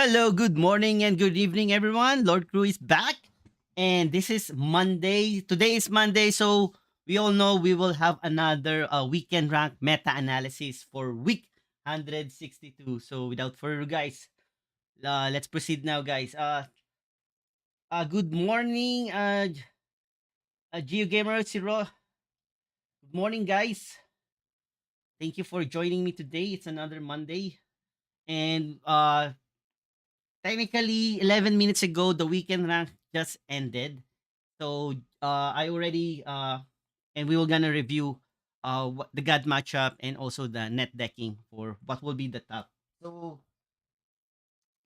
Hello, good morning and good evening, everyone. Lord Crew is back, and this is Monday. Today is Monday, so we all know we will have another weekend rank meta analysis for week 162. So, without further, guys, let's proceed now, guys. Good morning, GeoGamer Zero. Good morning, guys. Thank you for joining me today. It's another Monday, and technically 11 minutes ago the weekend rank just ended. So I already and we were gonna review what the god matchup and also the net decking for what will be the top. So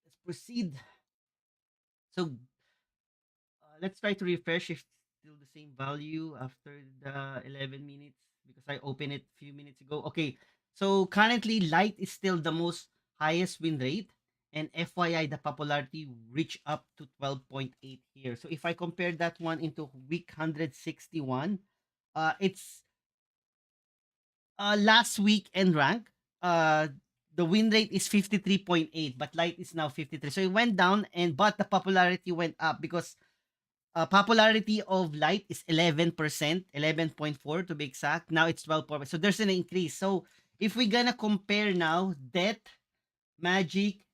let's proceed. So let's try to refresh if still the same value after the 11 minutes because I opened it a few minutes ago. Okay, so currently light is still the most highest win rate, and FYI the popularity reached up to 12.8 here. So if I compare that one into week 161, it's last week and rank. The win rate is 53.8, but light is now 53. So it went down, and but the popularity went up because popularity of light is 11%, 11.4 to be exact. Now it's 12%. So there's an increase. So if we're gonna compare now death, magic,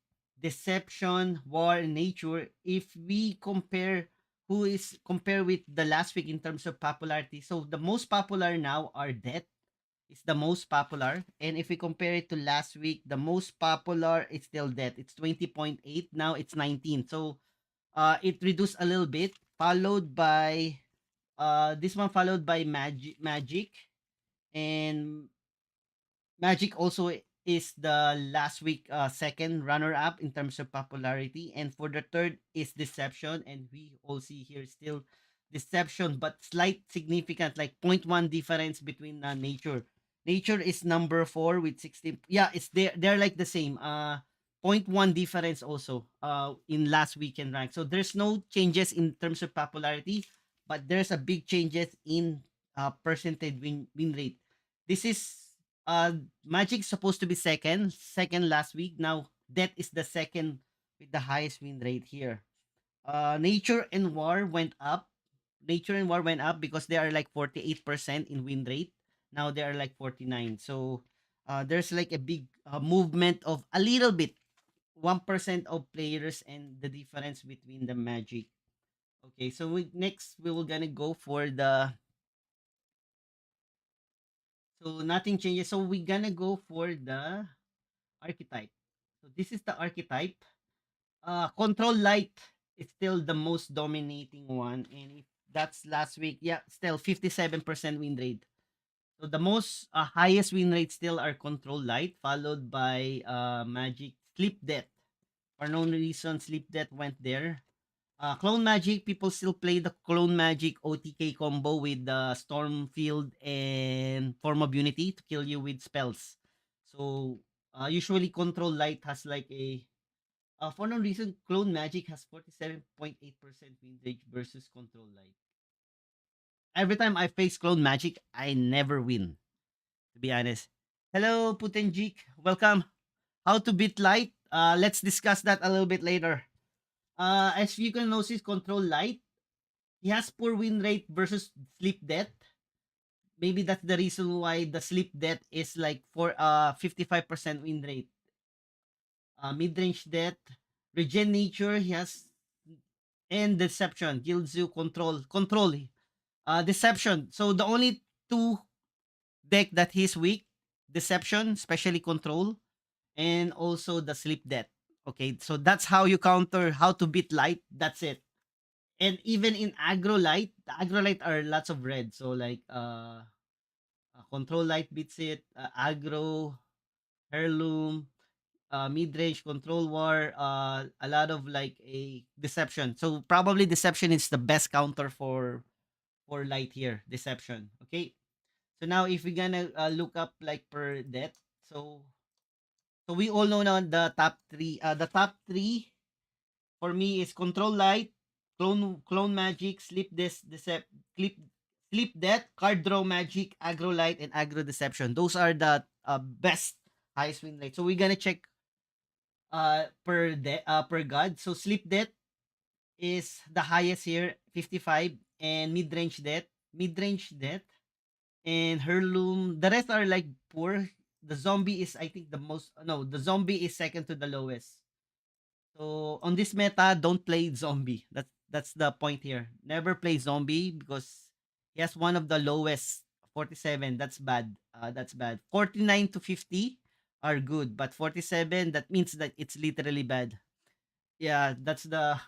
deception, war, and nature, if we compare who is compare with the last week in terms of popularity, so the most popular now are death is the most popular. And if we compare it to last week, the most popular is still death. It's 20.8. Now it's 19. So it reduced a little bit, followed by this one followed by magic, and magic also is the last week second runner up in terms of popularity, and for the third is deception, and we all see here still deception but slight significant like point 0.1 difference between nature is number 4 with 16. Yeah, it's they're like the same point 0.1 difference also in last weekend rank. So there's no changes in terms of popularity, but there's a big changes in percentage win rate. This is Magic's supposed to be second last week. Now Death is the second with the highest win rate here. Nature and War went up. Nature and War went up because they are like 48% in win rate. Now they are like 49. So there's like a big movement of a little bit 1% of players and the difference between the Magic. Okay, so next we will gonna go for the so nothing changes. So we're gonna go for the archetype. So this is the archetype. Control light is still the most dominating one, and if that's last week, yeah, still 57% win rate. So the most highest win rate still are control light, followed by magic sleep death. For no reason, sleep death went there. Clone magic, people still play the clone magic OTK combo with the storm field and form of unity to kill you with spells. So usually control light has like a for no reason, Clone Magic has 47.8% win rate versus Control Light. Every time I face Clone Magic, I never win, to be honest. Hello, Putenjik. Welcome. How to beat Light? Let's discuss that a little bit later. As you can notice, Control Light, he has poor win rate versus Sleep Death. Maybe that's the reason why the Sleep Death is like for 55% win rate. Mid-range Death, Regen Nature, he has and Deception. Gilzu control. Deception. So the only two deck that he's weak, Deception, especially control, and also the Sleep Death. Okay, so that's how you counter how to beat light. That's it. And even in aggro light, the aggro light are lots of red. So like control light beats it, aggro, heirloom, mid-range control war, a lot of like a deception. So probably deception is the best counter for light here. Deception. Okay. So now if we're gonna look up like per death, so we all know now the top three. The top three for me is control light, clone magic, sleep sleep death, card draw magic, aggro light, and aggro deception. Those are the best highest win rate. So we're gonna check per god. So sleep death is the highest here, 55, and mid-range death, and heirloom. The rest are like poor. The zombie is, I think, the most. No, the zombie is second to the lowest. So on this meta, don't play zombie. That's the point here. Never play zombie because he has one of the lowest 47. That's bad. That's bad. 49 to 50 are good, but 47, that means that it's literally bad. Yeah, that's the.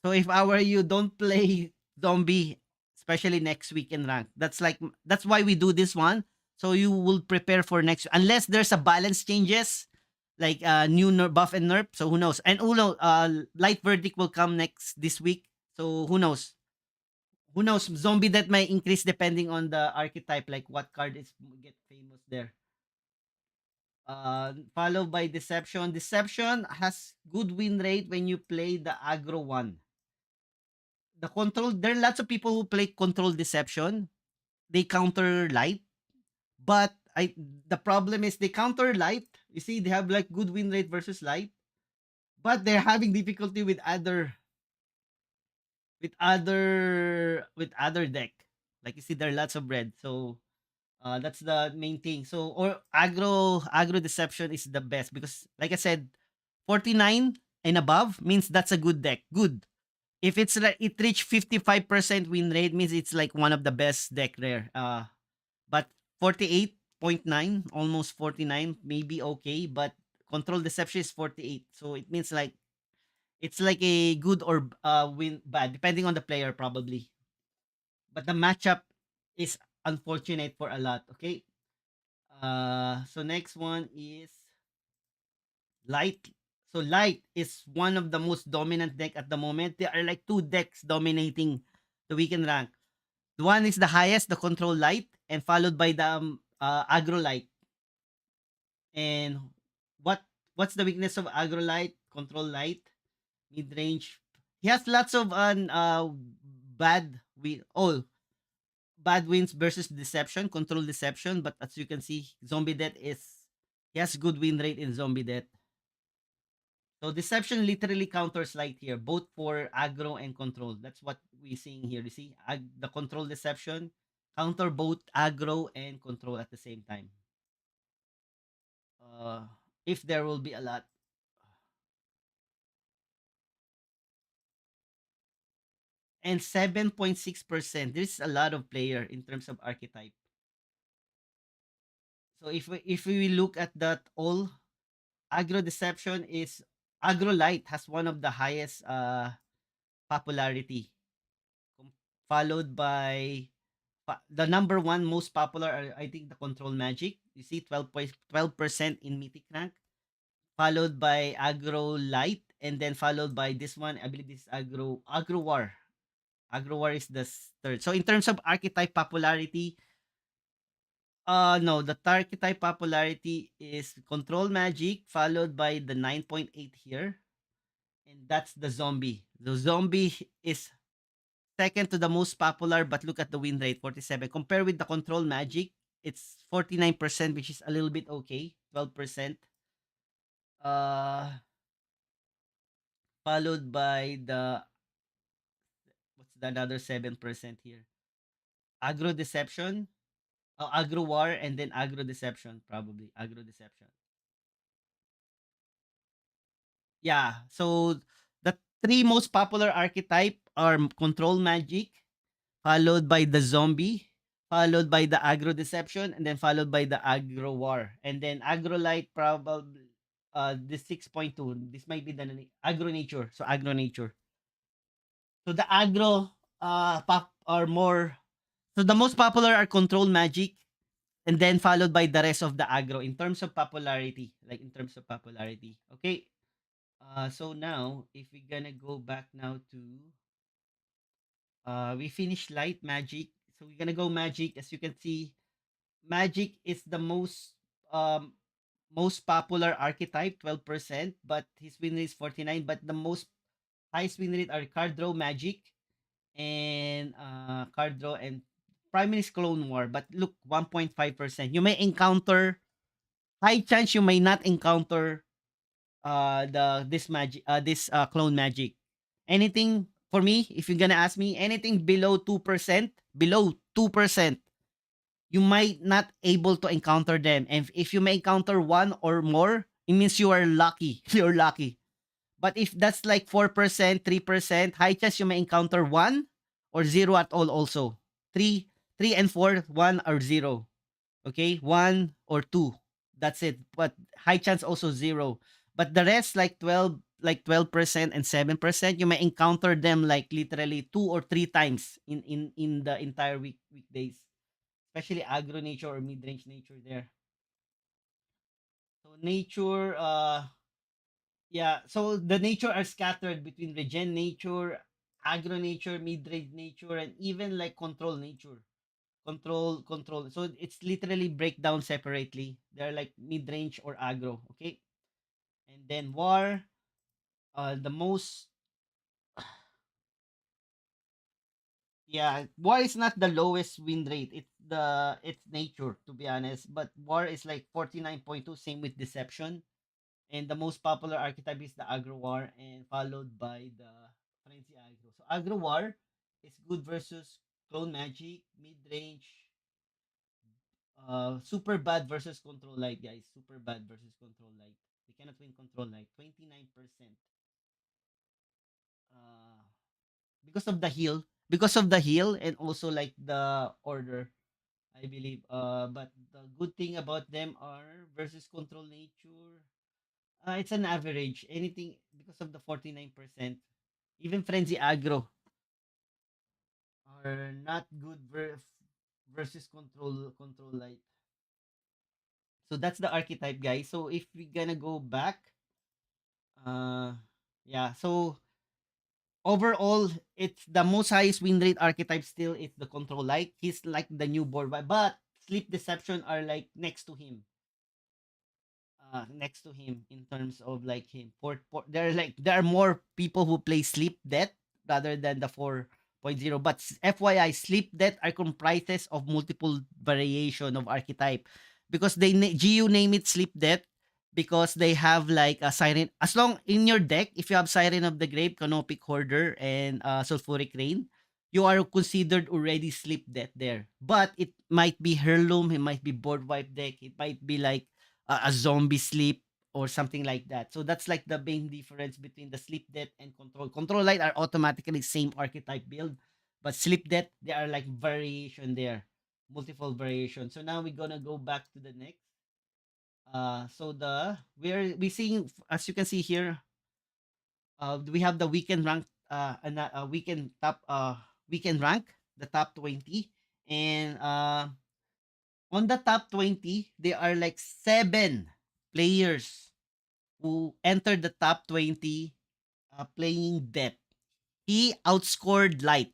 So if I were you, don't play zombie, especially next week in rank. That's why we do this one. So you will prepare for next, unless there's a balance changes, like new buff and nerf. So who knows? And Uno, light verdict will come next this week. So who knows? Who knows? Zombie that might increase depending on the archetype, like what card is get famous there. Followed by deception. Deception has good win rate when you play the aggro one. The control, there are lots of people who play control deception. They counter light, but the problem is they counter light. You see, they have like good win rate versus light, but they're having difficulty with other deck. Like you see, there are lots of red. So that's the main thing. So or aggro deception is the best because, like I said, 49 and above means that's a good deck. Good. If it's like it reached 55% win rate, means it's like one of the best deck there. But 48.9, almost 49, maybe okay, but control deception is 48. So it means like it's like a good or win bad depending on the player probably. But the matchup is unfortunate for a lot, okay? So next one is light. So light is one of the most dominant deck at the moment. There are like two decks dominating the weekend rank. One is the highest, the control light, and followed by the aggro light. And what what's the weakness of aggro light, control light, mid range? He has lots of bad win all bad wins versus deception, control deception. But as you can see, zombie death is he has good win rate in zombie death. So deception literally counters light here, both for aggro and control. That's what we're seeing here. You see, the control deception counter both aggro and control at the same time. Uh, if there will be a lot. And 7.6%. There's a lot of player in terms of archetype. So if we look at that all, aggro deception is aggro light has one of the highest popularity, followed by the number one most popular are, I think, the control magic. You see 12% in mythic rank, followed by aggro light, and then followed by this one. I believe this is aggro war. Aggro war is the third. So in terms of archetype popularity, no, the archetype popularity is control magic, followed by the 9.8 here, and that's the zombie. The zombie is second to the most popular, but look at the win rate, 47. Compare with the control magic, it's 49%, which is a little bit okay. 12%. Uh, Followed by the what's the another 7% here? Agro deception, agro war, and then agro deception, probably agro deception. Yeah. So the three most popular archetype are control magic, followed by the zombie, followed by the aggro deception, and then followed by the aggro war. And then aggro light probably the 6.2. This might be the aggro nature. So aggro nature. So the aggro pop are more, so the most popular are control magic, and then followed by the rest of the aggro in terms of popularity. Like in terms of popularity. Okay. So now if we're gonna go back now to we finished light magic. So we're gonna go magic. As you can see, magic is the most popular archetype, 12%, but his win rate is 49. But the most highest win rate are card draw magic and card draw and primary is clone war. But look, 1.5%. You may encounter high chance you may not encounter the this magic this clone magic. Anything for me, if you're gonna ask me, anything below 2%, you might not able to encounter them. And if you may encounter one or more, it means you are lucky. You're lucky. But if that's like 4%, 3%, high chance you may encounter one or zero at all also. Three, three and four, one or zero. Okay, one or two. That's it. But high chance also zero. But the rest, like 12% and 7%, you may encounter them like literally two or three times in the entire weekdays. Especially agro nature or mid range nature there. So nature, yeah. So the nature are scattered between regen nature, agro nature, mid range nature, and even like control nature. Control. So it's literally breakdown separately. They're like mid range or aggro. Okay. And then war. The most, yeah, war is not the lowest win rate. It's nature, to be honest. But war is like 49.2. Same with deception. And the most popular archetype is the aggro war, and followed by the frenzy aggro. So aggro war is good versus clone magic, mid range, super bad versus control light, guys. Super bad versus control light. We cannot win control light. 29%. Uh, because of the heal. Because of the heal and also like the order, I believe. But the good thing about them are versus control nature. It's an average. Anything because of the 49%. Even frenzy aggro are not good versus control light. So that's the archetype, guys. So if we're gonna go back, uh, yeah. So overall, it's the most highest win rate archetype. Still, it's the control light. He's like the new board, but sleep deception are like next to him in terms of like him. There are more people who play sleep death rather than the 4.0. But FYI, sleep death are comprises of multiple variation of archetype because GU name it sleep death because they have like a siren. As long in your deck, if you have Siren of the Grave, Canopic Hoarder, and Sulfuric Rain, you are considered already sleep death there. But it might be Heirloom, it might be board wipe deck, it might be like a zombie sleep or something like that. So that's like the main difference between the sleep death and control. Control light are automatically same archetype build, but sleep death there are like variation there, multiple variation. So now we're gonna go back to the next. So we seeing as you can see here, we have the weekend rank, and weekend rank, the top 20, and on the top 20, there are like 7 players who entered the top 20 playing Depth. He outscored Light.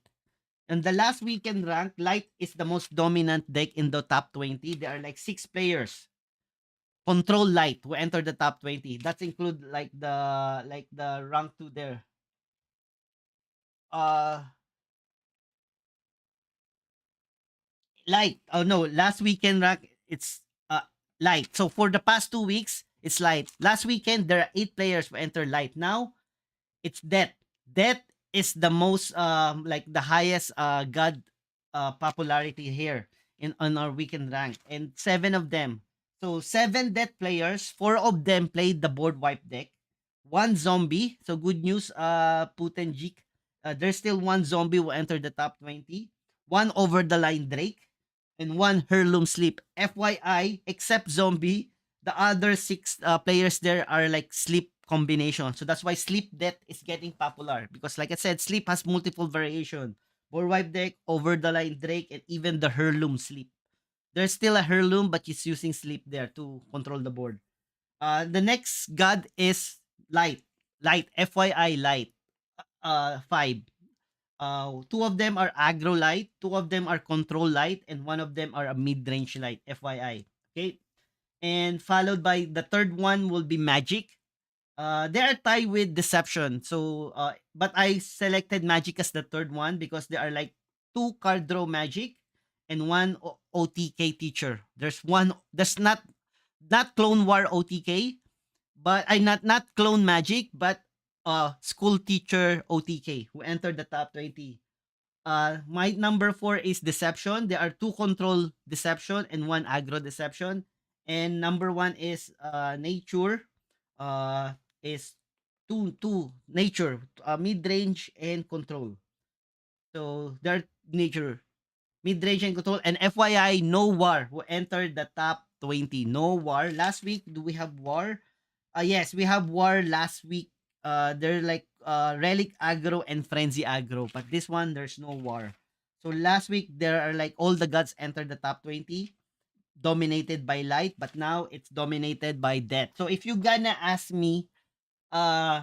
And the last weekend rank, Light is the most dominant deck in the top 20. There are like 6 players. Control Light who entered the top 20. That's include like the rank 2 there. Uh Light. Oh no, last weekend rank it's Light. So for the past 2 weeks, it's Light. Last weekend there are 8 players who entered Light. Now it's Death. Death is the most like the highest god popularity here in on our weekend rank, and 7 of them. So 7 Death players, 4 of them played the board wipe deck. One zombie. So good news, Putenjik. There's still one zombie who entered the top 20. One over the line Drake, and one Heirloom Sleep. FYI, except zombie, the other 6 players there are like sleep combination. So that's why sleep death is getting popular because, like I said, sleep has multiple variation. Board wipe deck, over the line Drake, and even the Heirloom Sleep. There's still a Heirloom, but he's using sleep there to control the board. The next god is Light. Light, FYI, Light. 5. Two of them are aggro light, two of them are control light, and one of them are a mid-range light, FYI. Okay? And followed by the third one will be magic. They are tied with deception. So but I selected magic as the third one because there are like 2 card draw magic and one OTK teacher. There's not Clone War OTK, but I not clone magic, but school teacher OTK who entered the top 20. My number 4 is deception. There are two control deception and one aggro deception. And number 1 is nature. Is two nature, mid range and control. So they're nature, mid range and control. And FYI, no war who entered the top 20. No war. Last week, do we have war? Yes, we have war last week. They're like relic aggro and frenzy aggro, but this one there's no war. So last week there are like all the gods entered the top 20, dominated by light, but now it's dominated by death. So if you gonna ask me, uh,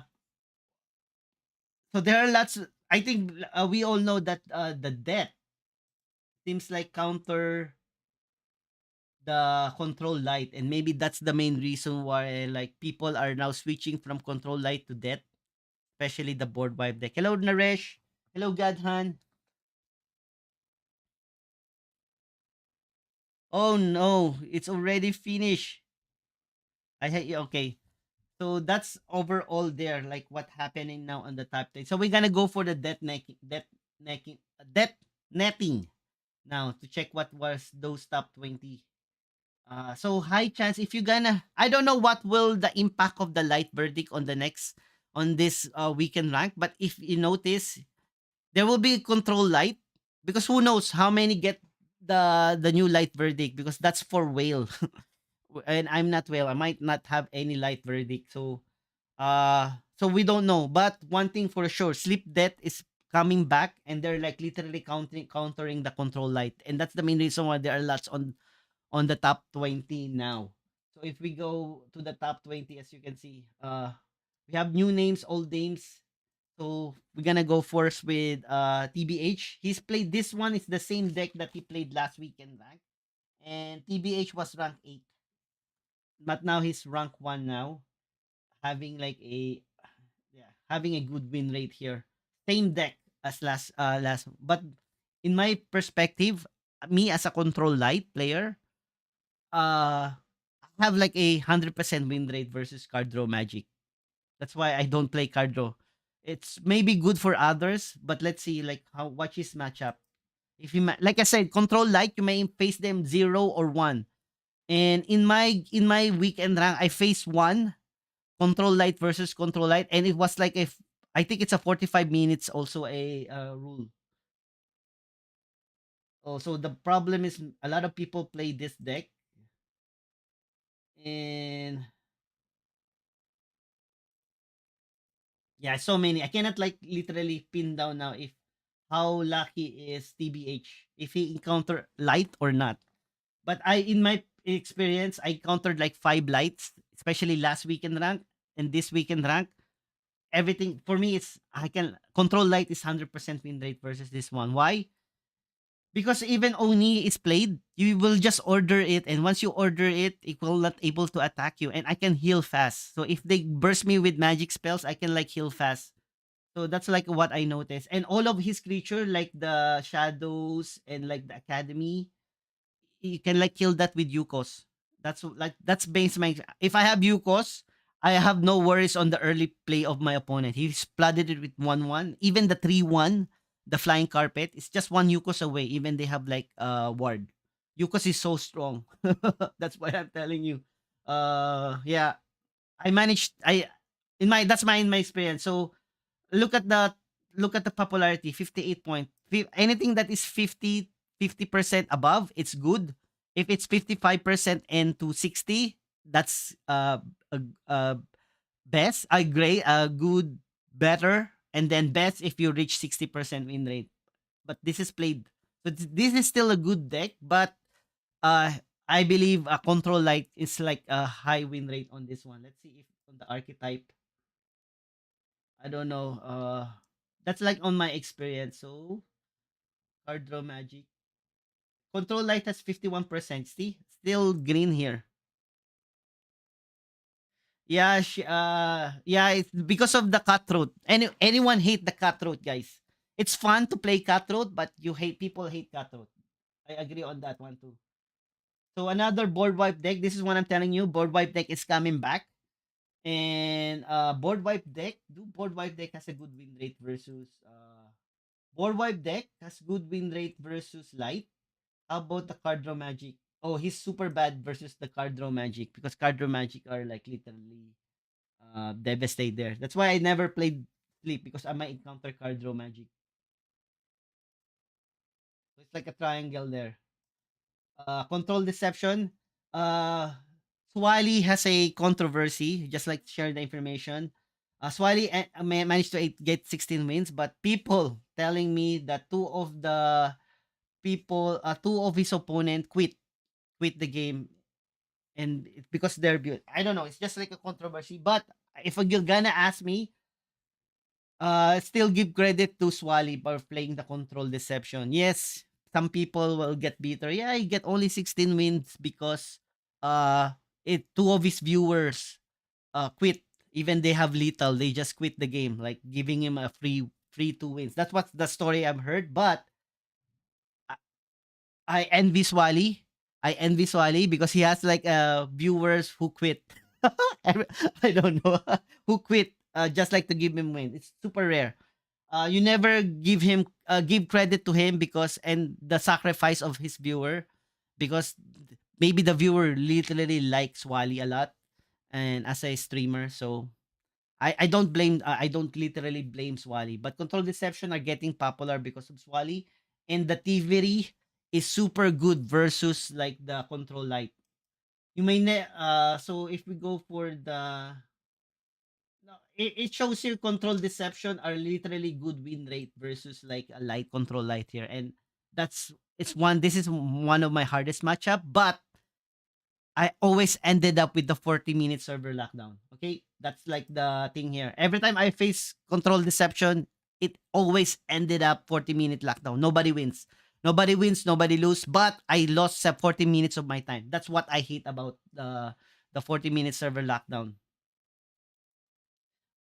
so there are lots. I think we all know that the death seems like counter the control light, and maybe that's the main reason why like people are now switching from control light to death, especially the board wipe deck. Hello, Naresh. Hello, Gadhan. Oh no, it's already finished. Okay. So that's overall there, like what happening now on the top 10. So we're gonna go for the debt netting now to check what was those top 20. So high chance if you gonna, I don't know what will the impact of the light verdict on the next on this weekend rank, but if you notice, there will be control light because who knows how many get the new light verdict, because that's for whale. And I'm not whale. I might not have any light verdict. So we don't know. But one thing for sure, sleep death is coming back, and they're like literally countering the control light. And that's the main reason why there are lots on the top 20 now. So if we go to the top 20, as you can see, we have new names, old names. So we're gonna go first with TBH. He's played this one. It's the same deck that he played last weekend rank. And TBH was rank 8. But now he's rank 1 now. Having like a, yeah, having a good win rate here. Same deck as last, but in my perspective, me as a control light player, I have like a 100% win rate versus card draw magic. That's why I don't play card draw. It's maybe good for others, but let's see like how what his matchup. If you like I said, control light, you may face them 0 or 1. And in my weekend rank, I faced 1 control light versus control light, and it was like I think it's a 45 minutes also a rule. Oh, so the problem is a lot of people play this deck, and yeah, so many. I cannot like literally pin down now if how lucky is TBH if he encounter light or not. But I in my experience, I encountered like 5 lights, especially last weekend rank and this weekend rank. Everything for me it's I can control light is 100% win rate versus this one. Why? Because even Oni is played, you will just order it, and once you order it, it will not able to attack you, and I can heal fast. So if they burst me with magic spells, I can like heal fast. So that's like what I noticed. And all of his creature, like the shadows and like the academy, you can like kill that with Yukos. That's based my, if I have Yukos, I have no worries on the early play of my opponent. He's flooded it with 1-1. Even the 3-1, the flying carpet, it's just 1 Yukos away. Even they have like ward. Yukos is so strong. That's what I'm telling you. Yeah. I managed I in my that's my in my experience. So look at the popularity, 58 point. Anything that is 50% above, it's good. If it's 55% and to 60, that's a, best, a great, good, better, and then best if you reach 60% win rate. But this is played. So this is still a good deck, but uh I believe a control light is like a high win rate on this one. Let's see if on the archetype, I don't know. That's like on my experience. So card draw magic. Control light has 51%. See, still green here. Yeah, yeah, it's because of the cutthroat. Anyone hate the cutthroat, guys. It's fun to play cutthroat, but people hate cutthroat. I agree on that one too. So another board wipe deck. This is what I'm telling you. Board wipe deck is coming back. And board wipe deck. Do board wipe deck has a good win rate versus board wipe deck has good win rate versus light. How about the card draw magic? Oh, he's super bad versus the card draw magic because card draw magic are like literally devastate there. That's why I never played sleep because I might encounter card draw magic. So it's like a triangle there. Control deception. Uh, Swally has a controversy. Just like to share the information. Swally managed to get 16 wins, but people telling me that two of his opponent quit the game, and because they're built. I don't know. It's just like a controversy. But if you're gonna ask me, still give credit to Swally for playing the control deception. Yes, some people will get bitter. Yeah, he get only 16 wins because uh it two of his viewers quit. Even they have little, they just quit the game, like giving him a free two wins. That's what the story I've heard. But I, I envy Swally. I envy Swally because he has like viewers who quit. I don't know who quit just like to give him win. It's super rare. You never give credit to him because and the sacrifice of his viewer because maybe the viewer literally likes Wally a lot and as a streamer. So I don't literally blame Swally, but Control Deception are getting popular because of Swally, and the Thievery is super good versus like the Control Light. You may so if we go for the no, it shows here Control Deception are literally good win rate versus like a light Control Light here, and that's it's one. This is one of my hardest matchup, but I always ended up with the 40-minute server lockdown. Okay? That's like the thing here. Every time I face control deception, it always ended up 40-minute lockdown. Nobody wins. Nobody wins, nobody lose, but I lost 40 minutes of my time. That's what I hate about the 40-minute server lockdown.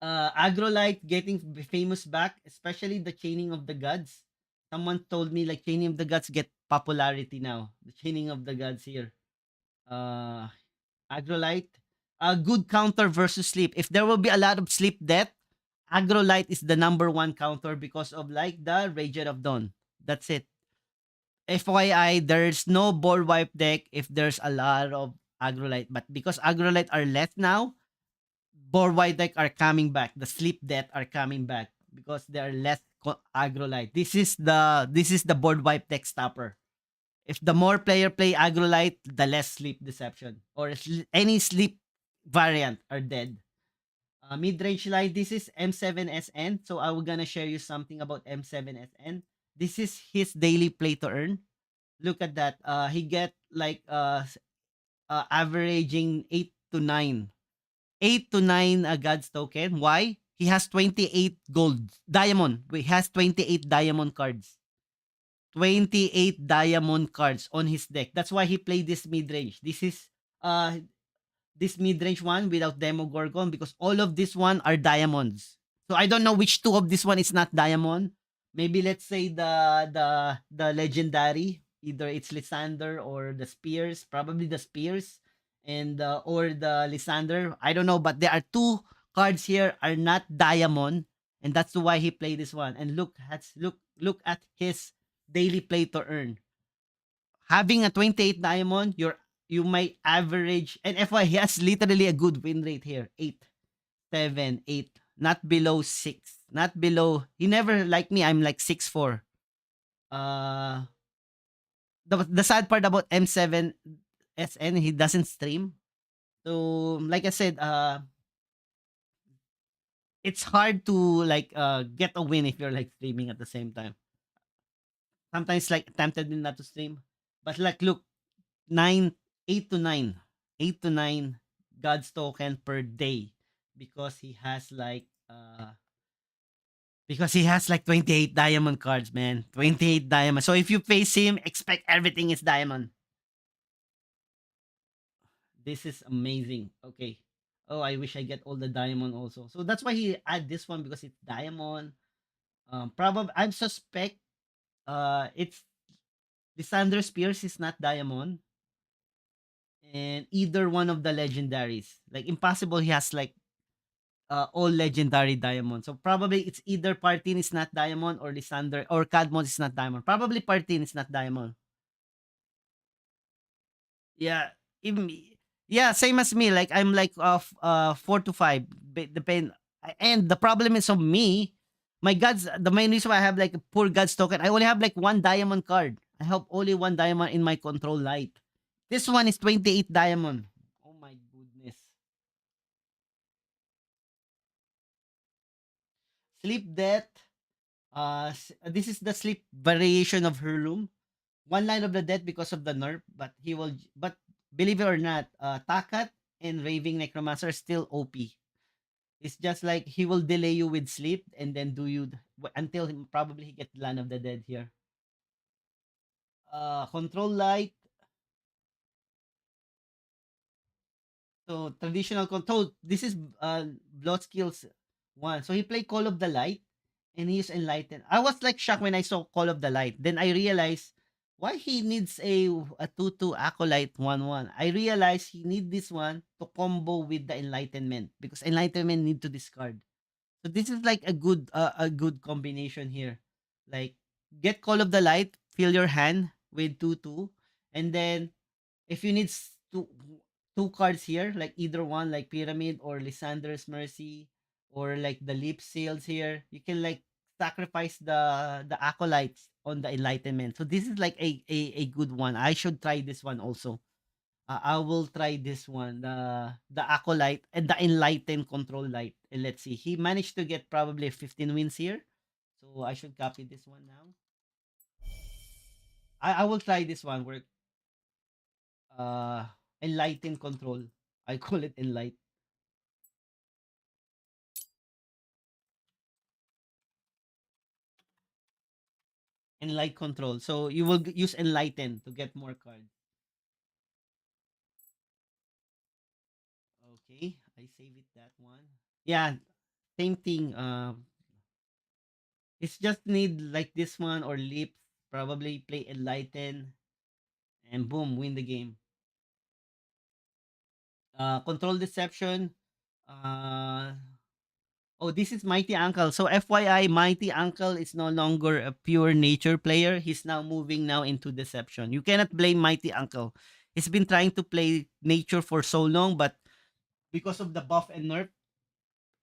Agrolite getting famous back, especially the chaining of the gods. Someone told me like chaining of the gods get popularity now. The chaining of the gods here. Uh Agrolite, a good counter versus sleep. If there will be a lot of sleep death, Agrolite is the number one counter because of like the Radiant of Dawn. That's it. FYI, there's no ball wipe deck if there's a lot of Agrolite. But because Agrolite are less now, ball wipe deck are coming back. The sleep death are coming back because there are less Agrolite. This is the board wipe deck stopper. If the more player play Agrolite, the less sleep deception or any sleep variant are dead. Mid-range light, this is M7SN. So I will gonna share you something about M7SN. This is his daily play to earn. Look at that. He get like averaging 8 to 9. 8 to 9 God's token. Why? He has 28 gold. Diamond. He has 28 diamond cards. 28 diamond cards on his deck. That's why he played this mid-range. Uh this mid-range one without Demogorgon because all of this one are diamonds. So I don't know which two of this one is not diamond. Maybe let's say the legendary, either it's Lysander or the Spears, probably the Spears and or the Lysander. I don't know, but there are two cards here are not diamond and that's why he played this one. And look at his daily play to earn. Having a 28 diamond, you might average and FY he has literally a good win rate here. 8, 7, 8. Not below 6. Not below. He never like me. I'm like 6'4". Uh the sad part about M7 SN, he doesn't stream. So like I said, it's hard to like get a win if you're like streaming at the same time. Sometimes like tempted me not to stream. But like look, 9, 8 to 9, 8 to 9 God's token per day because he has like 28 diamond cards, man. 28 diamond. So if you face him, expect everything is diamond. This is amazing. Okay. Oh, I wish I get all the diamond also. So that's why he add this one because it's diamond. Probably I suspect it's Lysander Spears is not diamond. And either one of the legendaries. Like impossible he has like all legendary diamond. So probably it's either Partin is not diamond or Lysander or Cadmon is not diamond. Probably Partin is not diamond. Yeah, even yeah, same as me. Like I'm like 4 to 5, depend. And the problem is of me, my gods. The main reason why I have like a poor gods token, I only have like one diamond card. I have only one diamond in my control light. This one is 28 diamond. Oh my goodness. Sleep death. This is the sleep variation of Hurloom. One line of the death because of the nerf, but he will. But believe it or not, Takat and Raving Necromancer are still OP. It's just like he will delay you with sleep and then do you until probably he get Land of the Dead here. Control light. So traditional control. This is Blood Skills one. So he played Call of the Light and he's enlightened. I was like shocked when I saw Call of the Light. Then I realized why he needs a 2-2 acolyte 1-1. I realized he need this one to combo with the enlightenment because enlightenment need to discard. So this is like a good combination here. Like get Call of the Light, fill your hand with 2-2, and then if you need two cards here, like either one, like Pyramid or Lysander's Mercy, or like the Leap Seals here, you can like sacrifice the acolytes on the enlightenment. So this is like a good one. I should try this one also. I will try this one, the acolyte and the enlightened control light. And let's see. He managed to get probably 15 wins here. So I should copy this one now. I will try this one where uh enlightened control. I call it enlight control. So you will use enlighten to get more cards. Okay, I save it that one. Yeah, same thing. It's just need like this one or leap. Probably play enlighten and boom, win the game. Control deception. Uh, oh, this is Mighty Uncle. So FYI, Mighty Uncle is no longer a pure nature player. He's now moving now into deception. You cannot blame Mighty Uncle. He's been trying to play nature for so long, but because of the buff and nerf,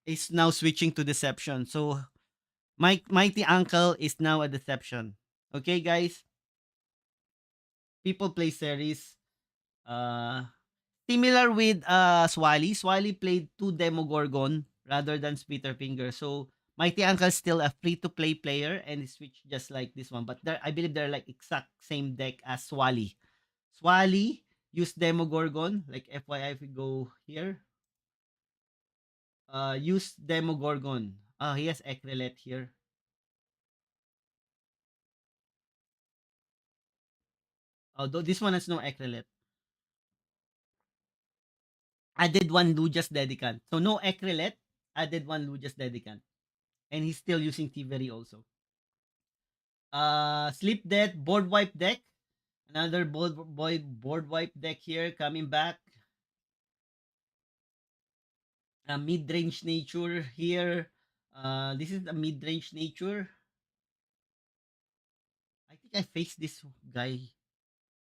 is now switching to deception. So Mighty Uncle is now a deception. Okay, guys. People play series. Uh, Similar with Swally. Swally played two Demogorgon rather than Spitterfinger. So Mighty Uncle is still a free to play player and he switched just like this one. But I believe they're like exact same deck as Swally. Swally use Demogorgon. Like FYI, if we go here, use Demogorgon. He has Ecrelet here. Although this one has no Ecrelet. Added one Lujas Dedicant. So no Ecrelet, added one Lujas Dedicant. And he's still using Thievery also. Sleep Dead, Board Wipe deck. Another board wipe deck here coming back. Mid-range nature here. This is the mid-range nature. I think I faced this guy.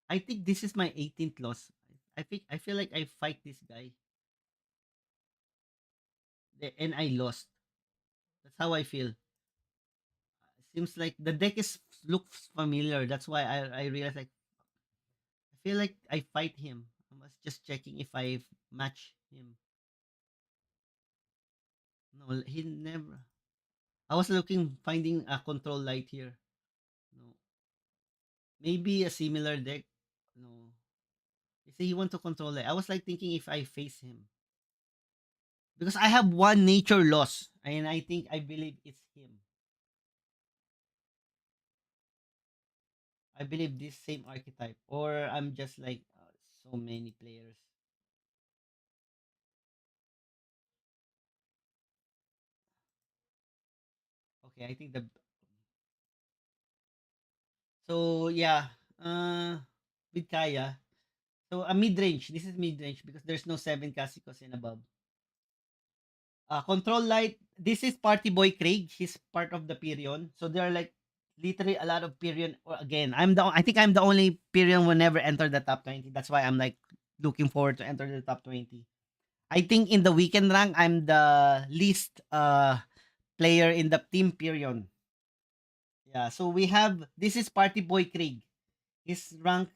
I think this is my 18th loss. I feel like I fight this guy. And I lost. That's how I feel. Seems like the deck is looks familiar. That's why I realized like I feel like I fight him. I was just checking if I match him. No, he never. I was looking finding a control light here. No. Maybe a similar deck. No. You say he want to control light. I was like thinking if I face him. Because I have one nature loss. And I believe it's him. I believe this same archetype. Or I'm just like so many players. Okay, I think the so yeah. With Kaya. So a mid range. This is mid range because there's no 7 Casicos and above. Control Light, this is Party Boy Craig. He's part of the Perion. So there are like literally a lot of Perion. Or again, I think I'm the only Perion who never entered the top 20. That's why I'm like looking forward to enter the top 20. I think in the weekend rank, I'm the least player in the team Perion. Yeah, so we have this is Party Boy Craig. His rank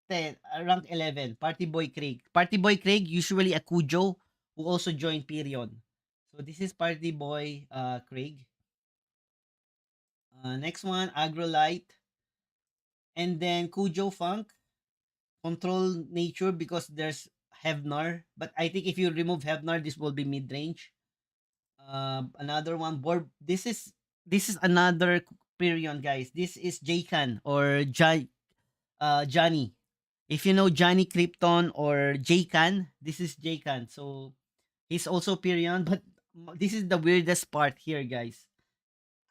10, rank 11, Party Boy Craig. Party Boy Craig, usually a Kujo who also joined Perion. So this is Party Boy Craig. Next one, Agrolite. And then Kujo Funk, Control Nature because there's Hevnar. But I think if you remove Hevnar, this will be mid-range. Another one, this is another Perion, guys. This is Jaykan or Johnny. If you know Johnny Krypton or Jaykan, this is Jaykan. So he's also Perion, but this is the weirdest part here, guys.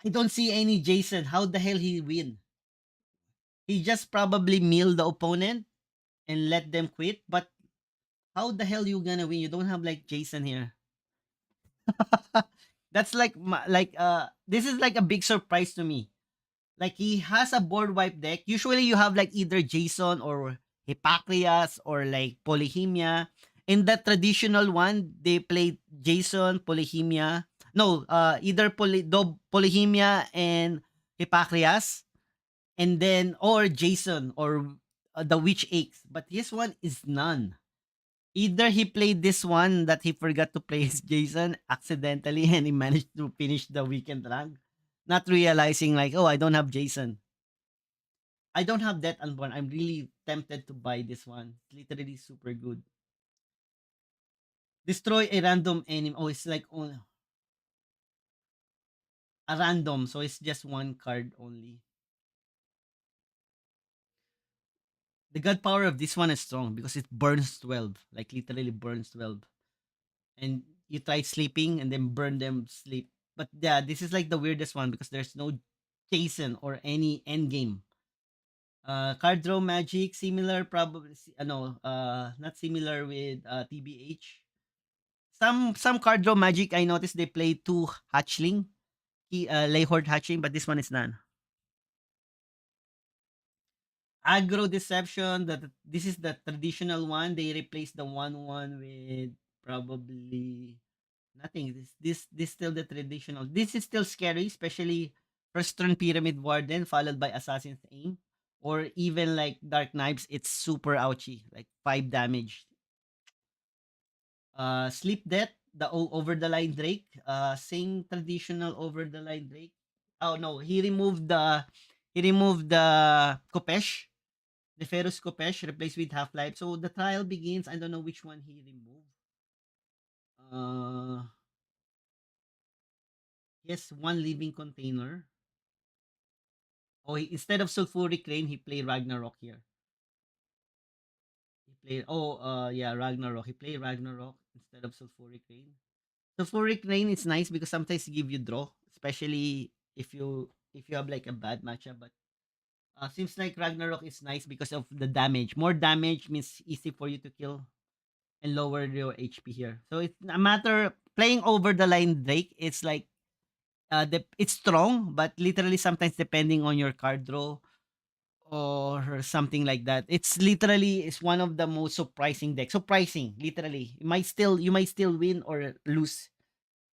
I don't see any Jason. How the hell he win? He just probably mill the opponent and let them quit. But how the hell you gonna win? You don't have like Jason here. That's like this is like a big surprise to me. Like he has a board wipe deck. Usually you have like either Jason or Hippocrates or like Polyhemia. In the traditional one, they played Jason, Polyhemia. No, either Polyhemia and Hippocrates, and then or Jason or the Witch Aches. But this one is none. Either he played this one that he forgot to play his Jason accidentally and he managed to finish the weekend rank, not realizing like, oh, I don't have Jason. I don't have that Unborn. I'm really tempted to buy this one. It's literally super good. Destroy a random enemy. Oh, it's like a random, so it's just one card only. The god power of this one is strong because it burns 12. Like literally burns 12. And you try sleeping and then burn them sleep. But yeah, this is like the weirdest one because there's no Jason or any end game. Card draw magic, similar probably no, not similar with TBH. Some card draw magic I noticed they play two hatchling, Layhorde hatchling, but this one is none. Aggro deception, that this is the traditional one. They replaced the 1-1 with probably nothing. This still the traditional. This is still scary, especially first turn Pyramid Warden followed by Assassin's Aim. Or even like Dark Knives, it's super ouchy, like 5 damage. Sleep Death, the over the line Drake, same traditional over the line Drake. Oh no, he removed the Kopesh, the Ferus Kopesh replaced with Half Life. So the trial begins. I don't know which one he removed. Uh, yes, one living container. Oh, instead of Sulfuric Rain, he played Ragnarok here. He played yeah, Ragnarok. He played Ragnarok instead of Sulfuric Rain. Sulfuric Rain is nice because sometimes it give you draw, especially if you have like a bad matchup. But seems like Ragnarok is nice because of the damage. More damage means easy for you to kill and lower your HP here. So it's a matter playing over the line Drake. It's like it's strong, but literally sometimes depending on your card draw or something like that. It's literally is one of the most surprising decks. Surprising, literally. You might still win or lose,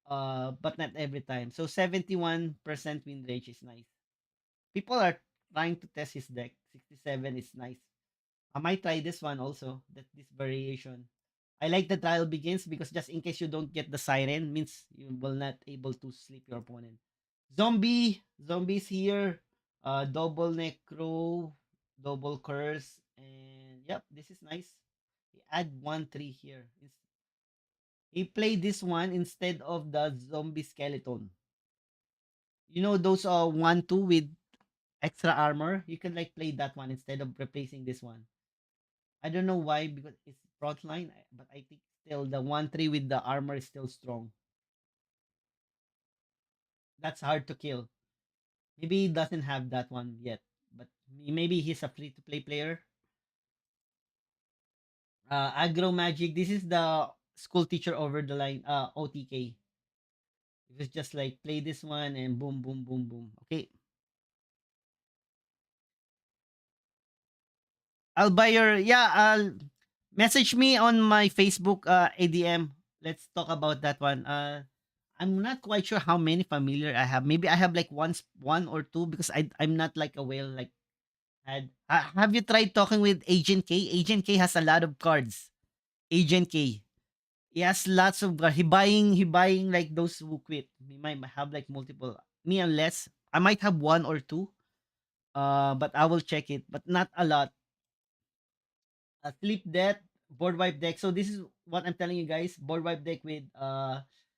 but not every time. So 71% win rate is nice. People are trying to test his deck. 67 is nice. I might try this one also. This variation. I like the trial begins because just in case you don't get the siren means you will not able to sleep your opponent. Zombies here. Double necro, double curse, and yep, this is nice. He add 1-3 here. He played this one instead of the zombie skeleton. You know those 1-2 with extra armor? You can like play that one instead of replacing this one. I don't know why because it's frontline, but I think still the 1-3 with the armor is still strong. That's hard to kill. Maybe he doesn't have that one yet, but maybe he's a free to play player. Aggro magic. This is the school teacher over the line, OTK. It was just like play this one and boom, boom, boom, boom. Okay, I'll buy your yeah. I'll message me on my Facebook ADM. Let's talk about that one. I'm not quite sure how many familiar I have. Maybe I have like one or two because I'm not like a whale like had. Have you tried talking with Agent K? Agent K has a lot of cards. Agent K. He has lots of cards. He buying like those who quit. He might have like multiple. Me unless I might have one or two. But I will check it. But not a lot. Sleep deck, board wipe deck. So this is what I'm telling you guys. Board wipe deck with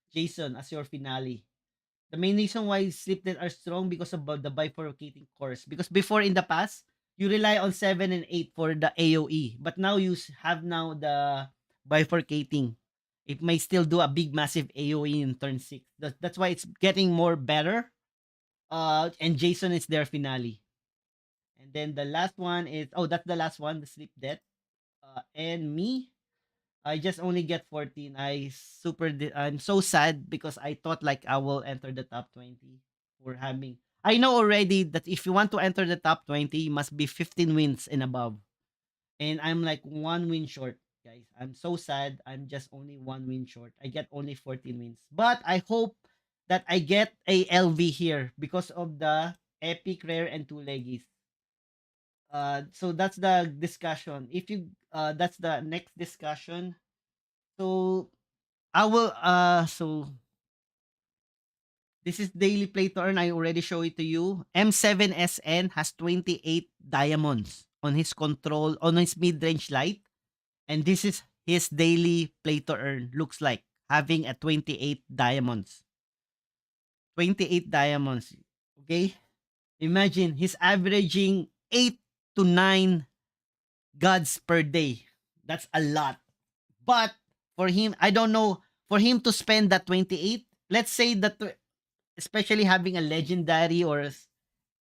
Jason as your finale. The main reason why sleep deck are strong because of the bifurcating course. Because before in the past, you rely on 7 and 8 for the AoE. But now you have now the bifurcating. It may still do a big massive AoE in turn 6. That's why it's getting more better. And Jason is their finale. And then the last one is that's the last one, the sleep debt. And me, I just only get 14. I'm so sad because I thought like I will enter the top 20 for having. I know already that if you want to enter the top 20, you must be 15 wins and above. And I'm like one win short, guys. I'm so sad. I'm just only one win short. I get only 14 wins. But I hope that I get a LV here because of the epic rare and two leggies. So that's the discussion. If you That's the next discussion. So I will this is daily play to earn. I already show it to you. M7SN has 28 diamonds on his control on his mid-range light, and this is his daily play to earn. Looks like having a 28 diamonds. 28 diamonds. Okay? Imagine he's averaging 8 to 9 gods per day. That's a lot. But for him, I don't know, for him to spend that 28, let's say that especially having a legendary or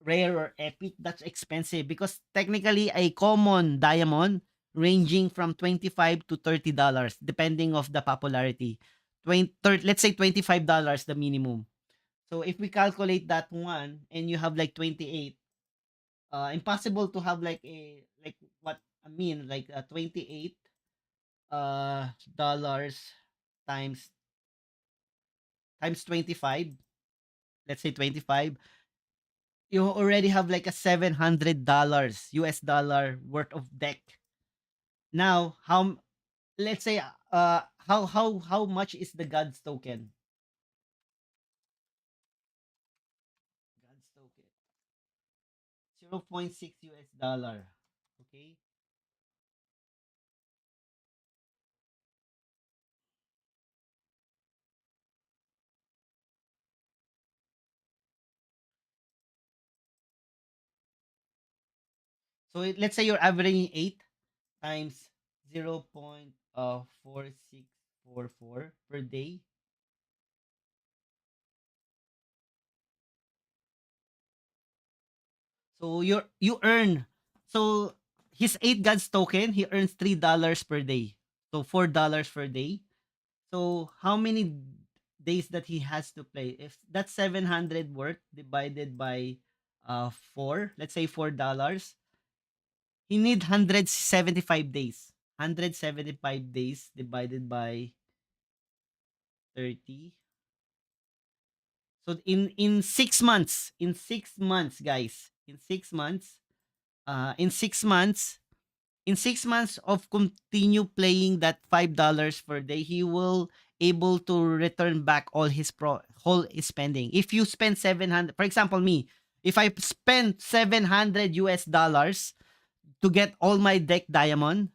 rare or epic, that's expensive because technically a common diamond ranging from 25 to $30 depending of the popularity. 20, 30, let's say $25 the minimum. So if we calculate that one and you have like 28, impossible to have like a like what I mean like a 28 dollars times 25, let's say 25, you already have like a $700 US dollar worth of deck. Now, let's say how much is the God's token? God's token 0.6 US dollar. Okay? So let's say you're averaging 8 times 0.4644 per day. So you earn, so his 8 God's token, he earns $3 per day. So $4 per day. So how many days that he has to play? If that's 700 worth divided by 4, let's say $4, he need 175 days. 175 days divided by 30. So in 6 months, guys, in 6 months, in 6 months of continue playing that $5 per day, he will able to return back all his whole his spending. If you spend 700, for example, me, if I spend 700 US dollars to get all my deck diamond,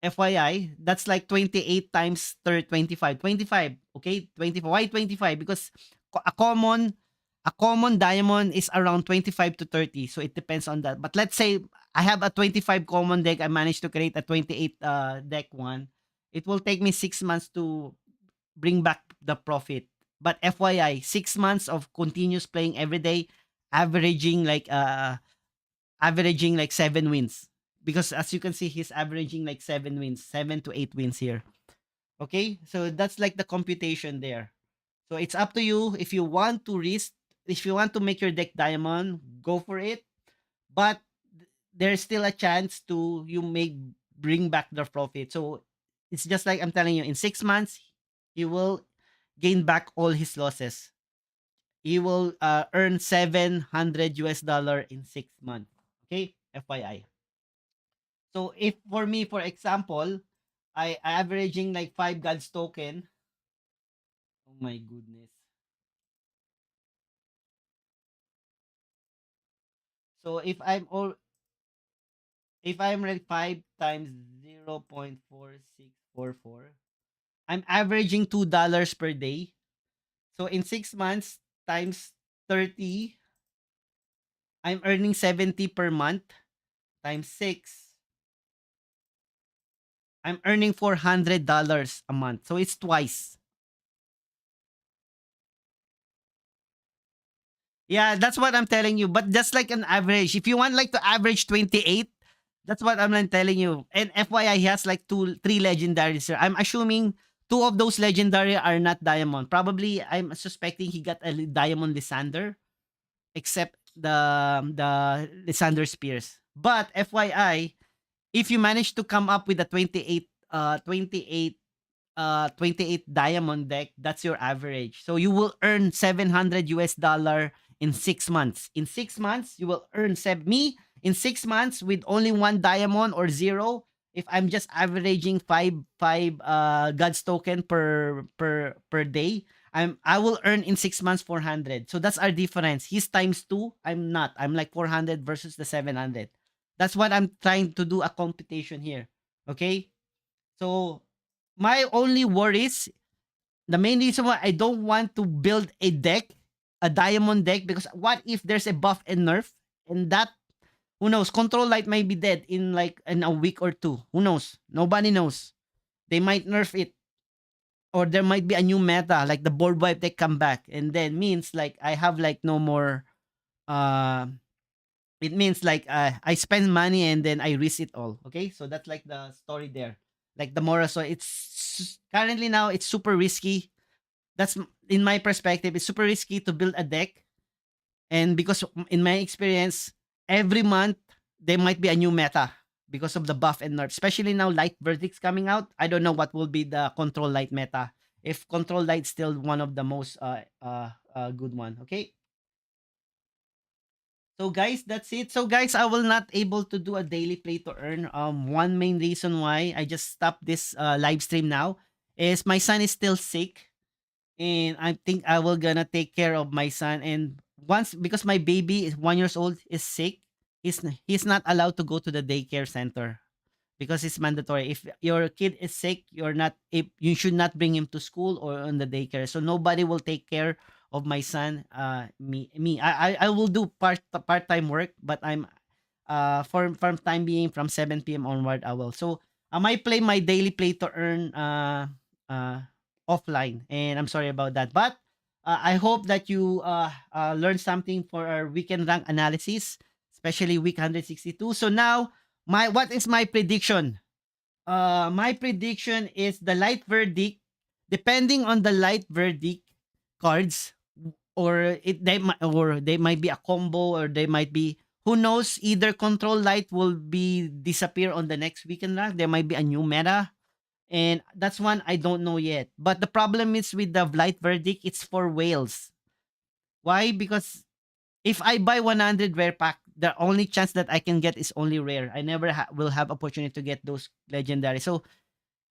FYI, that's like 28 times 25. 25, okay? 25. Why 25? Because a common diamond is around 25 to 30. So it depends on that. But let's say I have a 25 common deck. I managed to create a 28 deck one. It will take me 6 months to bring back the profit. But FYI, 6 months of continuous playing every day, averaging like 7 wins. Because as you can see, he's averaging like 7 wins, 7 to 8 wins here. Okay? So that's like the computation there. So it's up to you if you want to risk, if you want to make your deck diamond, go for it. But there's still a chance to you may bring back the profit. So it's just like I'm telling you, in 6 months, he will gain back all his losses. He will earn 700 US dollar in 6 months. Okay, FYI. So if for me, for example, I averaging like 5 gods token. Oh my goodness. So if I'm like 5 times 0.4644, I'm averaging $2 per day. So in 6 months times 30, I'm earning 70 per month times 6. I'm earning $400 a month. So it's twice. Yeah, that's what I'm telling you. But just like an average, if you want like to average 28, that's what I'm like telling you. And FYI, he has like three legendaries here. I'm assuming two of those legendary are not diamond. Probably I'm suspecting he got a diamond Lysander, except the Lysander Spears. But FYI, if you manage to come up with a 28 diamond deck, that's your average. So you will earn 700 US dollar in 6 months. In 6 months, you will earn me in 6 months with only one diamond or zero. If I'm just averaging five God's token per day, I will earn in 6 months 400. So that's our difference. He's times two. I'm not. I'm like 400 versus the 700. That's what I'm trying to do a computation here. Okay. So my only worries, the main reason why I don't want to build a deck, a diamond deck, because what if there's a buff and nerf, and that, who knows, control light might be dead in like in a week or two. Who knows? Nobody knows. They might nerf it, or there might be a new meta, like the board wipe deck come back, and then means like I have like no more. Uh, it means like I spend money and then I risk it all. Okay, so that's like the story there, like the moral. So it's currently now it's super risky. That's in my perspective. It's super risky to build a deck, and because in my experience, every month there might be a new meta because of the buff and nerf. Especially now, light verdicts coming out. I don't know what will be the control light meta. If control light still one of the most good one. Okay. So guys, that's it. So guys, I will not able to do a daily play to earn. One main reason why I just stopped this live stream now is my son is still sick, and I think I will gonna take care of my son. And once, because my baby is 1 years old is sick, he's not allowed to go to the daycare center because it's mandatory. If your kid is sick, you should not bring him to school or on the daycare. So nobody will take care of my son. Me. I will do part time work, but I'm from time being from 7 p.m. onward I will. So I might play my daily play to earn uh offline, and I'm sorry about that. But I hope that you learn something for our weekend rank analysis, especially week 162. So now what is my prediction? My prediction is the light verdict, depending on the light verdict cards, or they might be a combo, or they might be, who knows, either control light will be disappear on the next weekend rank. There might be a new meta, and that's one I don't know yet. But the problem is with the light verdict, it's for whales. Why? Because if I buy 100 rare pack, the only chance that I can get is only rare. I never will have opportunity to get those legendary. So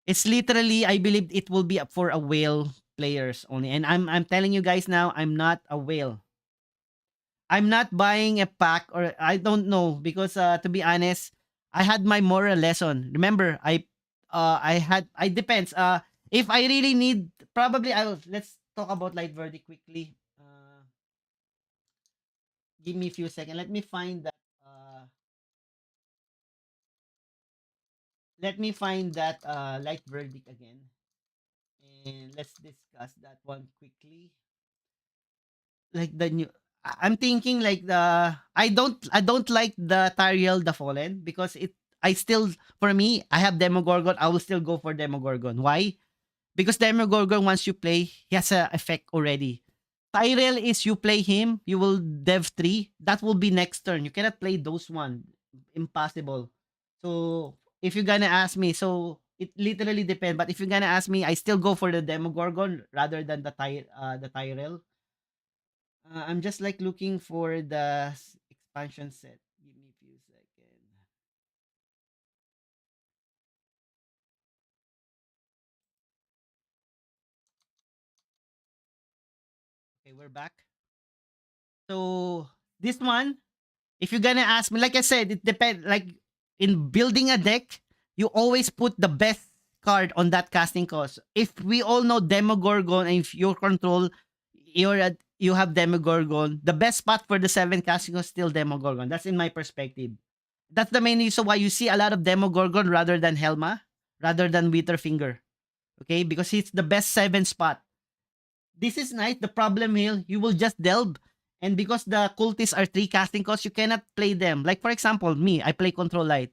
it's literally, I believe it will be for a whale players only. And I'm telling you guys now, I'm not a whale. I'm not buying a pack, or I don't know, because to be honest, I had my moral lesson. Remember, I depends. If I really need, probably I'll let's talk about light verdict quickly. Give me a few seconds. Uh let me find that light verdict again, and let's discuss that one quickly. Like the new, I'm thinking like I don't like the Tariel the Fallen, because it I still, for me, I have Demogorgon. I will still go for Demogorgon. Why? Because Demogorgon, once you play, he has a effect already. Tyrell is you play him, you will dev 3. That will be next turn. You cannot play those one. Impossible. So, if you're gonna ask me, so it literally depends. But if you're gonna ask me, I still go for the Demogorgon rather than the Tyrell. I'm just like looking for the expansion set. Give me a few seconds. Okay, we're back. So this one, if you're gonna ask me, like I said, it depends. Like in building a deck, you always put the best card on that casting cost. If we all know Demogorgon, and if your control, you have Demogorgon, the best spot for the 7 casting cost still Demogorgon. That's in my perspective. That's the main reason why you see a lot of Demogorgon rather than Helma, rather than Witherfinger. Okay, because it's the best 7 spot. This is nice. The problem here, you will just delve. And because the cultists are 3 casting costs, you cannot play them. Like for example, me, I play Control Light.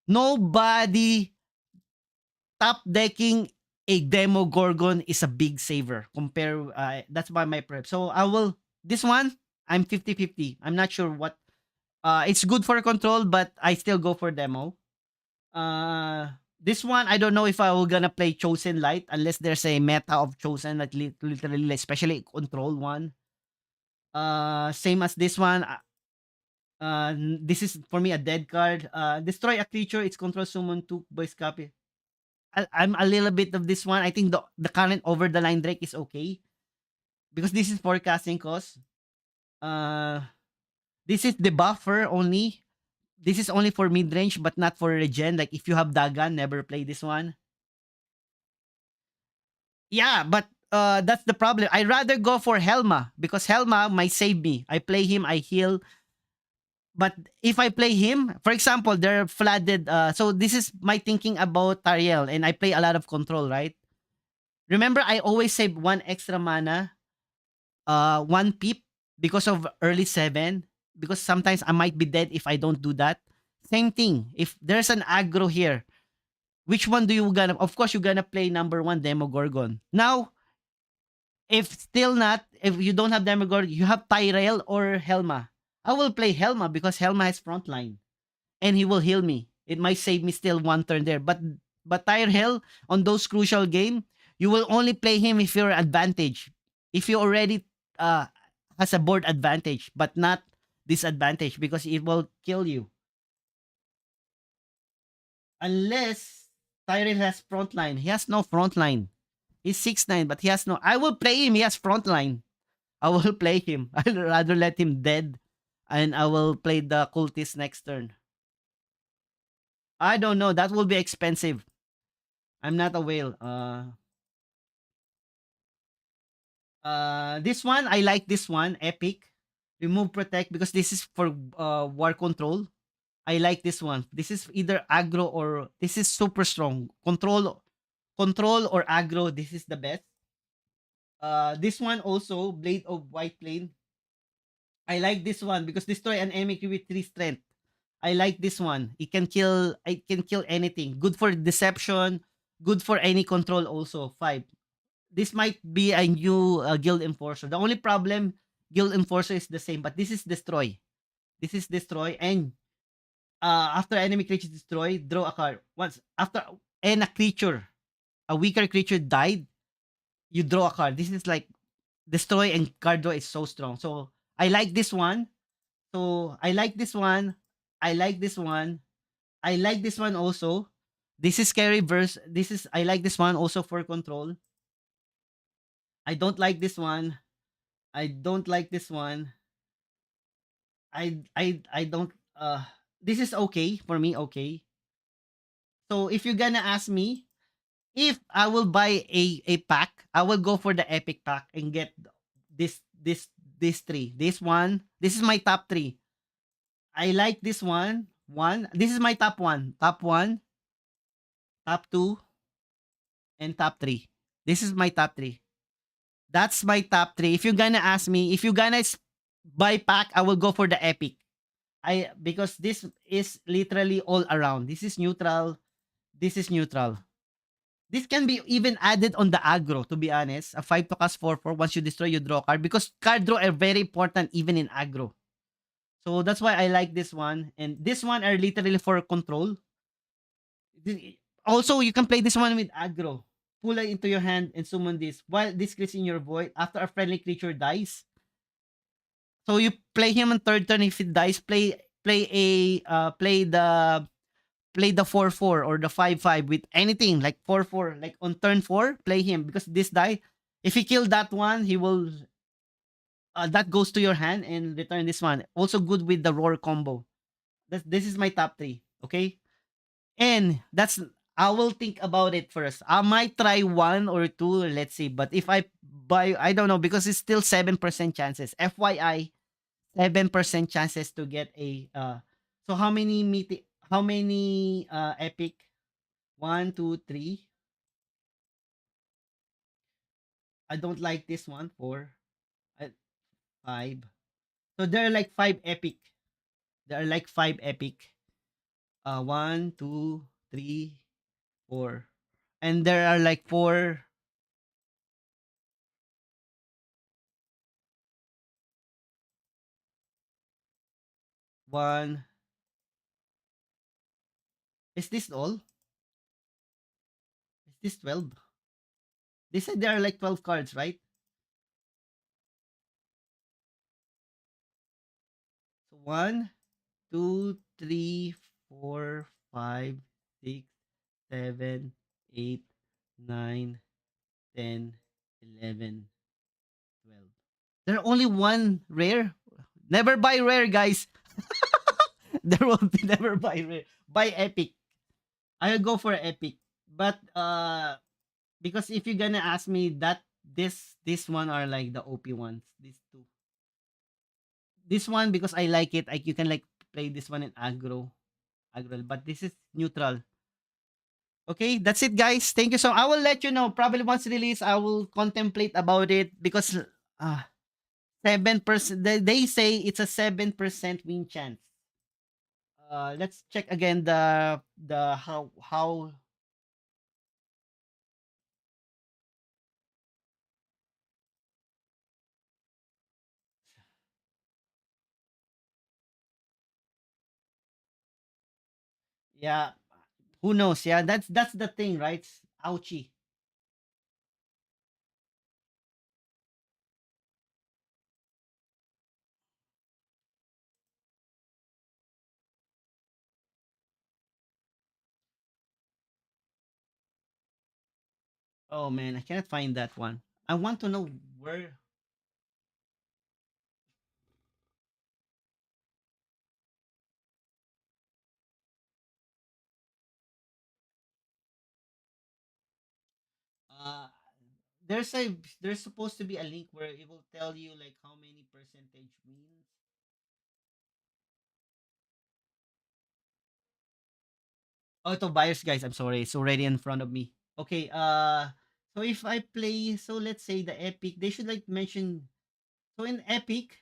Nobody top decking a Demogorgon is a big saver. That's why my prep. So I will, this one, I'm 50-50. I'm not sure what, it's good for control, but I still go for demo. This one, I don't know if I will gonna play Chosen Light unless there's a meta of Chosen, like literally, especially control one. Same as this one. This is for me a dead card. Destroy a creature. Its control summon 2 voice copy. I'm a little bit of this one. I think the current over the line Drake is okay because this is forecasting cost. Uh, this is the buffer only. This is only for mid range, but not for regen. Like if you have Dagan, never play this one. Yeah, but that's the problem. I rather go for Helma because Helma might save me. I play him, I heal. But if I play him, for example, they're flooded. So this is my thinking about Tariel, and I play a lot of control, right? Remember, I always save 1 extra mana, 1 peep because of early 7. Because sometimes I might be dead if I don't do that. Same thing. If there's an aggro here, which one do you gonna? Of course, you're gonna play number 1 Demogorgon. Now, if still not, if you don't have Demogorgon, you have Tyrell or Helma. I will play Helma because Helma has frontline and he will heal me. It might save me still 1 turn there. But Tyrell on those crucial game, you will only play him if you're advantage. If you already has a board advantage, but not disadvantage because it will kill you. Unless Tyrell has frontline. He has no frontline. He's 6'9", but he has no. I will play him. He has frontline. I will play him. I'd rather let him dead, and I will play the cultist next turn. I don't know. That will be expensive. I'm not a whale. This one I like. This one epic. Remove protect because this is for war control. I like this one. This is either aggro or this is super strong. Control or aggro. This is the best. This one also Blade of White Plane. I like this one because destroy an enemy with 3 strength. I like this one. It can kill anything. Good for deception, good for any control also. 5. This might be a new guild enforcer. The only problem guild enforcer is the same, but this is destroy. This is destroy and after enemy creature destroy, draw a card. Once after and a weaker creature died, you draw a card. This is like destroy and card draw is so strong. So I like this one. So I like this one. I like this one. I like this one also. This is scary verse. This is I like this one also for control. I don't like this one. I don't like this one. I don't this is okay for me, okay. So if you're gonna ask me if I will buy a pack, I will go for the epic pack and get this 3. This one, this is my top 3. I like this one. This is my top 1. Top 1, top 2, and top 3. This is my top 3. That's my top 3. If you're gonna ask me, if you're gonna buy pack, I will go for the epic. Because this is literally all around. This is neutral. This is neutral. This can be even added on the aggro, to be honest. A 5 to cast 4-4. Once you destroy, you draw card. Because card draw are very important even in aggro. So that's why I like this one. And this one are literally for control. Also, you can play this one with aggro. Pull it into your hand and summon this. While this creates in your void, after a friendly creature dies, so you play him on third turn. If it dies, play a play the 4-4 or the 5-5 with anything like 4-4. Like on turn 4, play him because this die, if he kill that one, he will that goes to your hand and return this one. Also good with the roar combo. This is my top 3. Okay? And that's I will think about it first. I might try one or two, let's see. But if I buy, I don't know because it's still 7% chances. FYI, 7% chances to get a so how many epic? One, two, three. I don't like this one. Four, uh, five. So there are like five epic. There are like five epic. One, two, three, four. And there are like four. One. Is this all? Is this 12? They said there are like 12 cards, right? So one, two, three, four, five, six, seven, eight, nine, 10, 11, 12. There are only one rare. Never buy rare, guys. There will be never buy rare. Buy epic. I'll go for epic. But because if you're gonna ask me that this one are like the OP ones. These two. This one because I like it. Like you can like play this one in aggro, but this is neutral. Okay, that's it, guys. Thank you. So I will let you know. Probably once release, I will contemplate about it because 7%. They say it's a 7% win chance. Let's check again the how. Yeah, who knows? Yeah, that's the thing, right? Ouchie. Oh man, I cannot find that one. I want to know where. Uh, there's supposed to be a link where it will tell you like how many percentage wins. Oh, to buyers, guys. I'm sorry, it's already in front of me. Okay. So if I play, so let's say the epic, they should like mention. So in epic,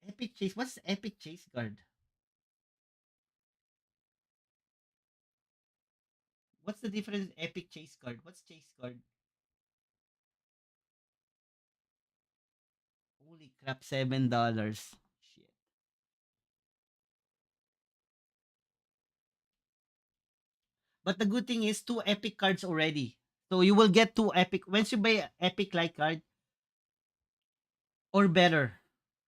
epic chase. What's epic chase card? What's the difference in epic chase card? What's chase card? Holy crap, $7. Shit. But the good thing is two epic cards already. So you will get two epic once you buy epic like card or better.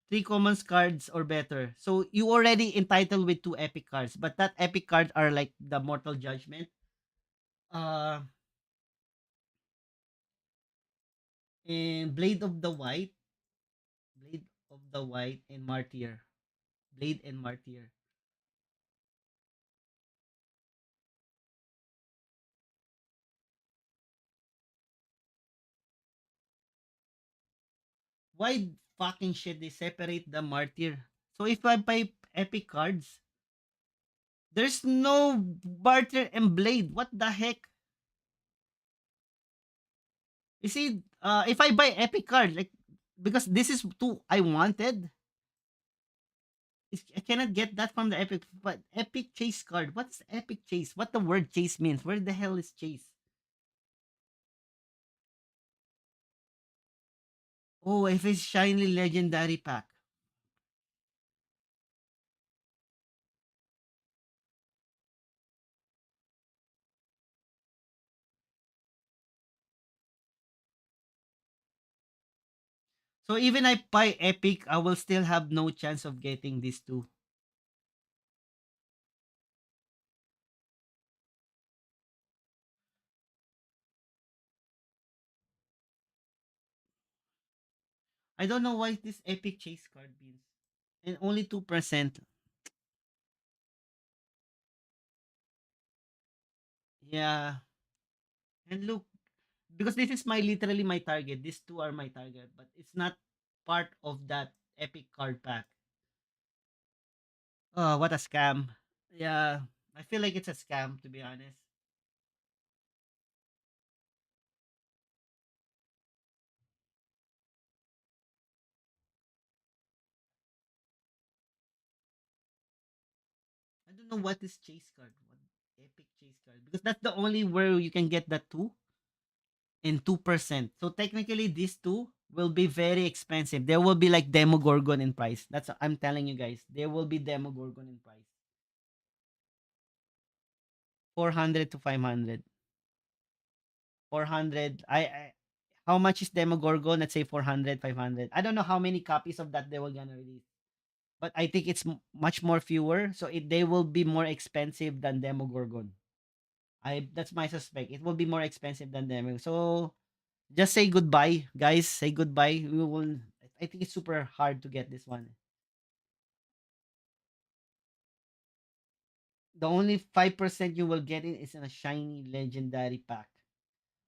Three commons cards or better. So you already entitled with two epic cards. But that epic card are like the Mortal Judgment. Uh and Blade of the White and Martyr. Blade and Martyr. Why fucking shit they separate the Martyr? So if I buy epic cards, there's no Martyr and Blade. What the heck? You see, if I buy epic card, like because this is two I wanted, I cannot get that from the epic. But epic chase card. What's epic chase? What the word chase means? Where the hell is chase? Oh, if it's shiny legendary pack. So even I buy epic, I will still have no chance of getting these two. I don't know why this epic chase card means. And only 2%. Yeah. And look, because this is my literally my target. These two are my target, but it's not part of that epic card pack. Oh, what a scam. Yeah. I feel like it's a scam, to be honest. I don't know what is chase card. What epic chase card? Because that's the only where you can get that two and 2%. So technically these two will be very expensive. There will be like Demogorgon in price. That's I'm telling you guys. There will be Demogorgon in price. 400 to 500. 400. I how much is Demogorgon? Let's say 400, 500. I don't know how many copies of that they were gonna release. But I think it's much more fewer, so they will be more expensive than Demogorgon. I That's my suspect. It will be more expensive than Demo. So just say goodbye, guys. Say goodbye. We will. I think it's super hard to get this one. The only 5% you will get it is in a shiny legendary pack,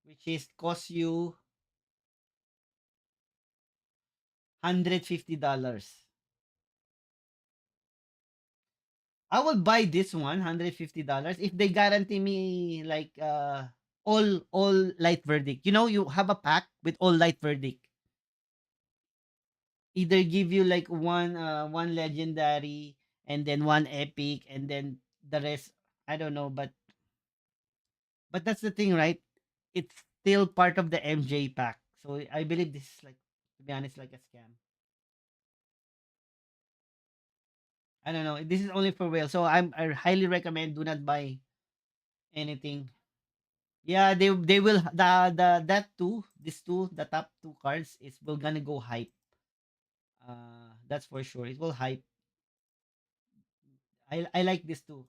which is cost you $150. I will buy this one, $150, if they guarantee me like all light verdict. You know, you have a pack with all light verdict. Either give you like one legendary and then one epic and then the rest I don't know, but that's the thing, right? It's still part of the MJ pack. So I believe this is like, to be honest, like a scam. I don't know. This is only for whale. So I highly recommend do not buy anything. Yeah, they will the that two, these two, the top two cards is will gonna go hype. That's for sure. It will hype. I like this two.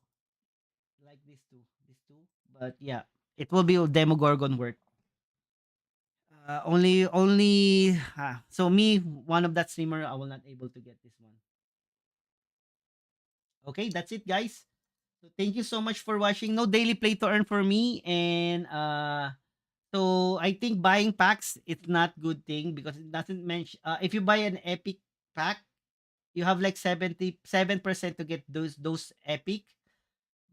Like these two. These two. But yeah, it will be a Demogorgon worth. So me, one of that streamer, I will not able to get this one. Okay, that's it, guys. So thank you so much for watching. No daily play to earn for me, and so I think buying packs it's not good thing because it doesn't mention. If you buy an epic pack, you have like 77% to get those epic,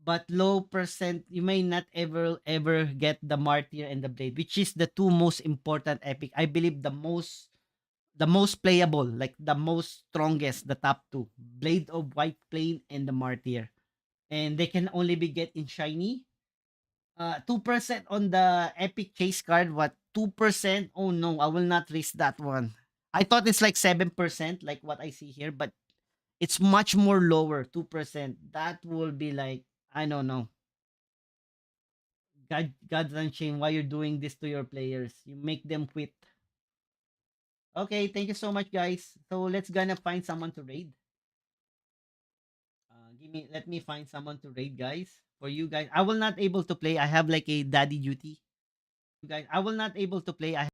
but low percent you may not ever get the martyr and the blade, which is the two most important epic. I believe the most playable, like the most strongest, the top two, blade of white plane and the martyr, and they can only be get in shiny. 2% on the epic chase card. What 2%? Oh no, I will not risk that one. I thought it's like 7%, like what I see here, but it's much more lower, 2%. That will be like, I don't know. God's Unchained, why you're doing this to your players? You make them quit. Okay, thank you so much, guys. So let's gonna find someone to raid. Let me find someone to raid, guys. For you guys, I will not able to play. I have like a daddy duty. I will not able to play. I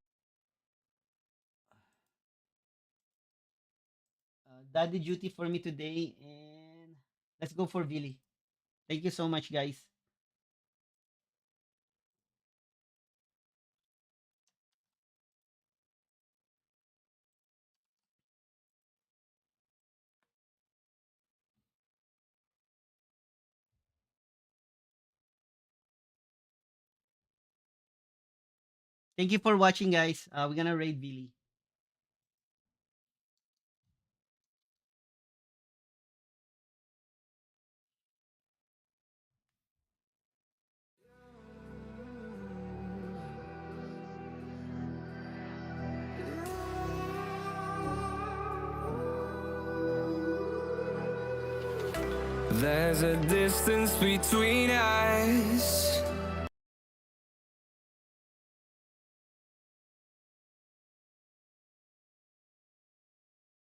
daddy duty for me today, and let's go for Billy. Thank you so much, guys. Thank you for watching, guys. We're gonna raid Billy. There's a distance between us.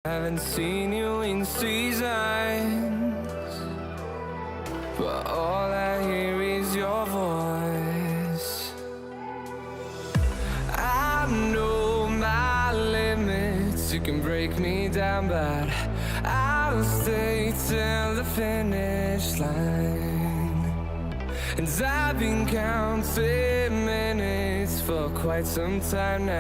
Haven't seen you in seasons, but all I hear is your voice. I know my limits, you can break me down, but I'll stay till the finish line. And I've been counting minutes for quite some time now.